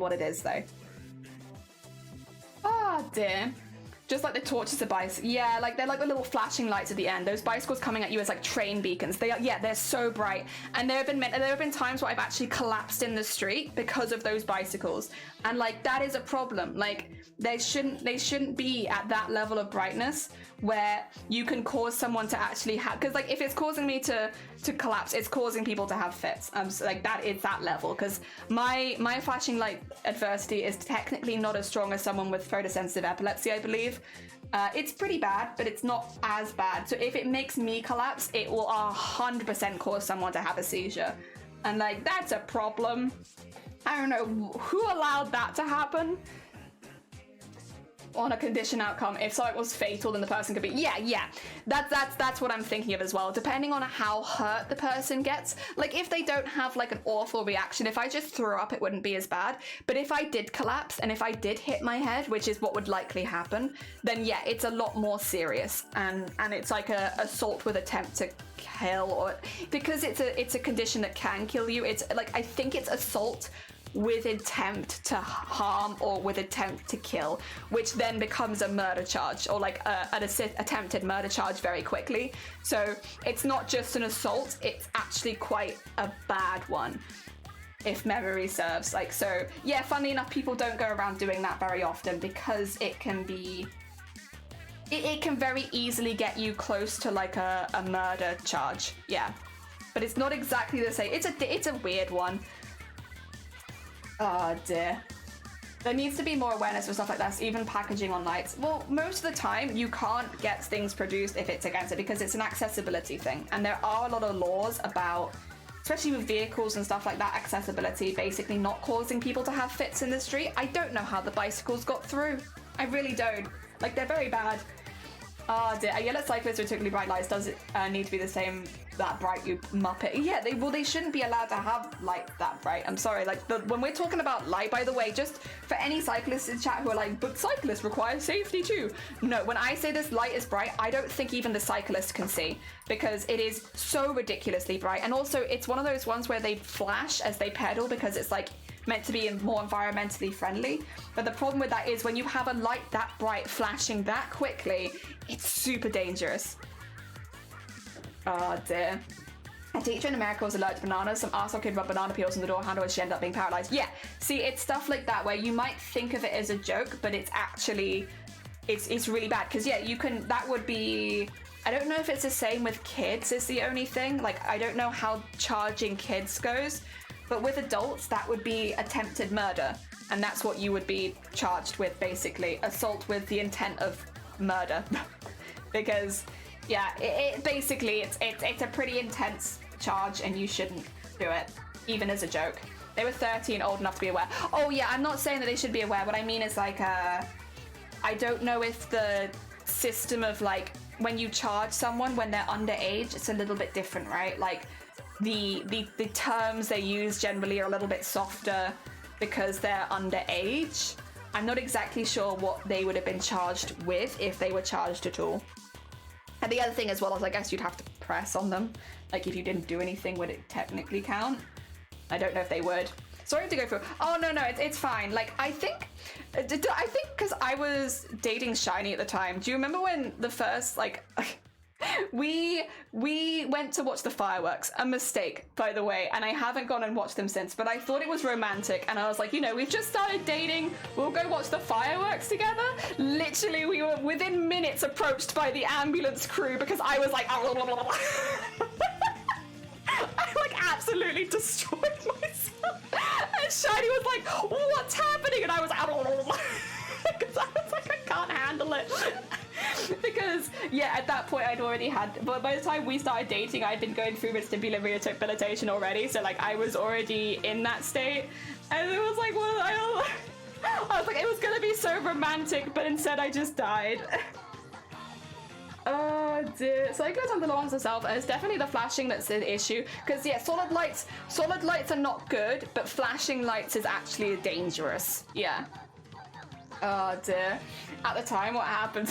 what it is though. Oh dear. Just like the torches of bicycles. Yeah, like they're like the little flashing lights at the end. Those bicycles coming at you as like train beacons. They are, yeah, they're so bright. And there have been times where I've actually collapsed in the street because of those bicycles. And like that is a problem. Like they shouldn't be at that level of brightness where you can cause someone to actually have, because like if it's causing me to collapse, it's causing people to have fits. So like that is that level, because my flashing light adversity is technically not as strong as someone with photosensitive epilepsy, I believe. It's pretty bad, but it's not as bad. So if it makes me collapse, it will 100% cause someone to have a seizure. And like, that's a problem. I don't know who allowed that to happen. On a condition outcome, if so it was fatal, then the person could be, yeah, that's what I'm thinking of as well, depending on how hurt the person gets. Like if they don't have like an awful reaction, if I just threw up, it wouldn't be as bad. But if I did collapse and if I did hit my head, which is what would likely happen, then yeah, it's a lot more serious, and it's like a assault with attempt to kill, or because it's a condition that can kill you. It's like, I think it's assault with attempt to harm or with attempt to kill, which then becomes a murder charge, or like an attempted murder charge very quickly. So it's not just an assault, it's actually quite a bad one, if memory serves. Like, so yeah, funnily enough, people don't go around doing that very often because it can be, it can very easily get you close to like a murder charge. Yeah, but it's not exactly the same. It's a weird one. Oh dear. There needs to be more awareness for stuff like this, even packaging on lights. Well, most of the time you can't get things produced if it's against it, because it's an accessibility thing. And there are a lot of laws about, especially with vehicles and stuff like that, accessibility basically not causing people to have fits in the street. I don't know how the bicycles got through. I really don't. Like, they're very bad. Oh dear. A yellow cyclist with particularly bright lights, does it need to be the same that bright, you muppet? Yeah, they shouldn't be allowed to have light that bright. I'm sorry. Like, when we're talking about light, by the way, just for any cyclists in chat who are like, but cyclists require safety too. No, when I say this light is bright, I don't think even the cyclist can see, because it is so ridiculously bright. And also it's one of those ones where they flash as they pedal, because it's like meant to be more environmentally friendly. But the problem with that is when you have a light that bright flashing that quickly, it's super dangerous. Oh dear. A teacher in America was allergic to bananas. Some arsehole kid rubbed banana peels on the door handle and she ended up being paralyzed. Yeah, see, it's stuff like that where you might think of it as a joke, but it's actually, it's really bad. Because yeah, you can, that would be, I don't know if it's the same with kids is the only thing. Like, I don't know how charging kids goes, but with adults, that would be attempted murder. And that's what you would be charged with, basically. Assault with the intent of murder. Because yeah, it basically, it's a pretty intense charge and you shouldn't do it, even as a joke. They were 13, old enough to be aware. Oh yeah, I'm not saying that they should be aware. What I mean is like, I don't know if the system of like, when you charge someone when they're underage, it's a little bit different, right? Like the terms they use generally are a little bit softer because they're underage. I'm not exactly sure what they would have been charged with if they were charged at all. And the other thing as well is I guess you'd have to press on them. Like if you didn't do anything, would it technically count? I don't know if they would. Sorry to go through. Oh no, it's fine. Like I think because I was dating Shiny at the time. Do you remember when the first like we went to watch the fireworks? A mistake, by the way, and I haven't gone and watched them since, but I thought it was romantic and I was like, you know, we've just started dating, we'll go watch the fireworks together. Literally, we were within minutes approached by the ambulance crew because I was like I like absolutely destroyed myself. And Shiny was like, what's happening? And I was because I was like, I can't handle it. Because yeah, at that point I'd already had, but by the time we started dating, I'd been going through vestibular rehabilitation already, so like I was already in that state, and it was like, well, I was like, it was gonna be so romantic, but instead I just died. Oh dear. So it goes on the ones themselves, and it's definitely the flashing that's the issue. Because yeah, solid lights are not good, but flashing lights is actually dangerous. Yeah. Oh dear. At the time, what happened?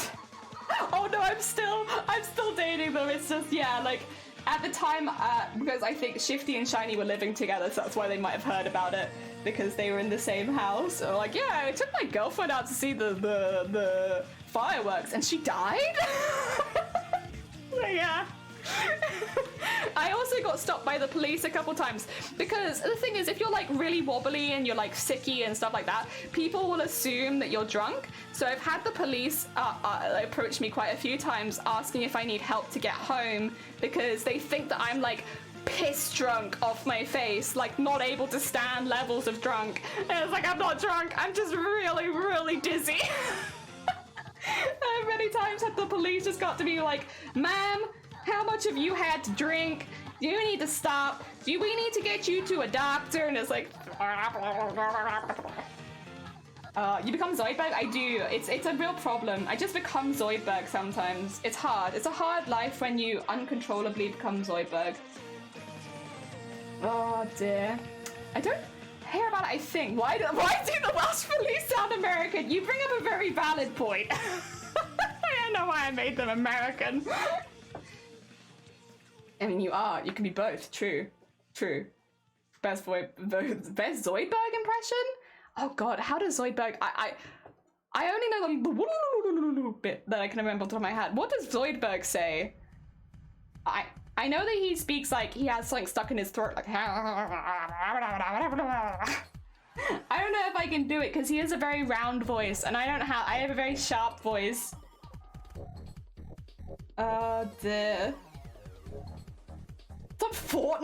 Oh no, I'm still dating them. It's just, yeah, like At the time, because I think Shifty and Shiny were living together, so that's why they might have heard about it, because they were in the same house. So like, yeah, I took my girlfriend out to see the fireworks, and she died? So, yeah. I also got stopped by the police a couple times, because the thing is, if you're like really wobbly and you're like sicky and stuff like that, people will assume that you're drunk. So I've had the police approach me quite a few times asking if I need help to get home, because they think that I'm like piss drunk off my face, like not able to stand levels of drunk. And it's like, I'm not drunk, I'm just really, really dizzy. And many times had the police just got to be like, ma'am, how much have you had to drink? Do you need to stop? Do we need to get you to a doctor? And it's like, you become Zoidberg? I do. It's a real problem. I just become Zoidberg sometimes. It's hard. It's a hard life when you uncontrollably become Zoidberg. Oh dear. I don't hear about it, I think. Why do the Welsh police sound American? You bring up a very valid point. I don't know why I made them American. I mean, you can be both. True. Best Zoidberg impression? Oh god, how does Zoidberg... I only know the bit that I can remember off the top of my head. What does Zoidberg say? I know that he speaks like he has something stuck in his throat, like... I don't know if I can do it, because he has a very round voice, and I have a very sharp voice. Oh dear. Stop Fortnite!